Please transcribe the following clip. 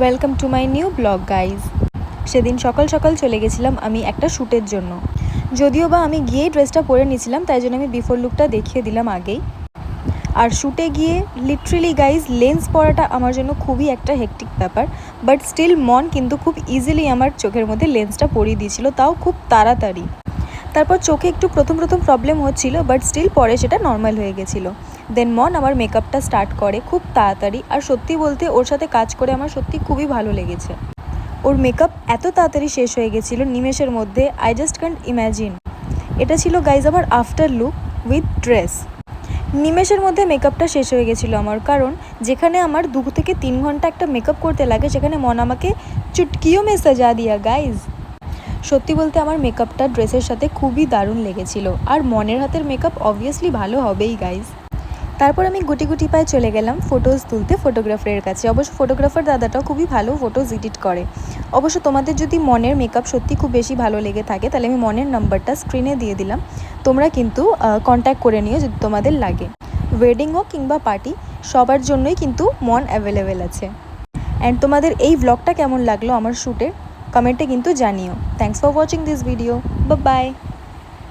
Welcome to my new blog guys. সেদিন সকাল সকাল চলে গেছিলাম আমি একটা শ্যুটের জন্য। যদিও বা আমি গিয়েই ড্রেসটা পরে নিয়েছিলাম, তাই জন্য আমি বিফোর লুকটা দেখিয়ে দিলাম আগেই। আর শ্যুটে গিয়ে লিটারেলি গাইজ লেন্স পরাটা আমার জন্য খুবই একটা হেকটিক ব্যাপার, বাট স্টিল মন কিন্তু খুব ইজিলি আমার চোখের মধ্যে লেন্সটা পরিয়ে দিয়েছিল, তাও খুব তাড়াতাড়ি। তারপর চোখে একটু প্রথম প্রবলেম হচ্ছিল, বাট স্টিল পরে সেটা নর্মাল হয়ে গেছিলো। দেন মন আমার মেকআপটা স্টার্ট করে খুব তাড়াতাড়ি, আর সত্যি বলতে ওর সাথে কাজ করে আমার সত্যি খুবই ভালো লেগেছে। ওর মেকআপ এত তাড়াতাড়ি শেষ হয়ে গেছিলো নিমেষের মধ্যে, আই জাস্ট ক্যান্ট ইম্যাজিন। এটা ছিল গাইজ আমার আফটার লুক উইথ ড্রেস। নিমেষের মধ্যে মেকআপটা শেষ হয়ে গেছিলো আমার, কারণ যেখানে আমার 2 থেকে 3 ঘন্টা একটা মেকআপ করতে লাগে, সেখানে মন আমাকে চুটকিও মে সাজা দিয়া গাইজ। সত্যি বলতে আমার মেকআপটা ড্রেসের সাথে খুবই দারুণ লেগেছিল, আর মনের হাতের মেকআপ অবভিয়াসলি ভালো হবেই গাইজ। তারপর আমি গুটি গুটি পায়ে চলে গেলাম ফটোজ তুলতে ফটোগ্রাফারের কাছে। অবশ্য ফটোগ্রাফার দাদাটাও খুবই ভালো ফটোজ এডিট করে। অবশ্য তোমাদের যদি মনের মেকআপ সত্যি খুব বেশি ভালো লেগে থাকে, তাহলে আমি মনের নাম্বারটা স্ক্রিনে দিয়ে দিলাম, তোমরা কিন্তু কন্ট্যাক্ট করে নিও যদি তোমাদের লাগে। ওয়েডিং হোক কিংবা পার্টি, সবার জন্যই কিন্তু মন অ্যাভেলেবেল আছে। অ্যান্ড তোমাদের এই ব্লগটা কেমন লাগলো আমার শ্যুটের, কমেন্টে কিন্তু জানিও। Thanks for watching this video, bye bye.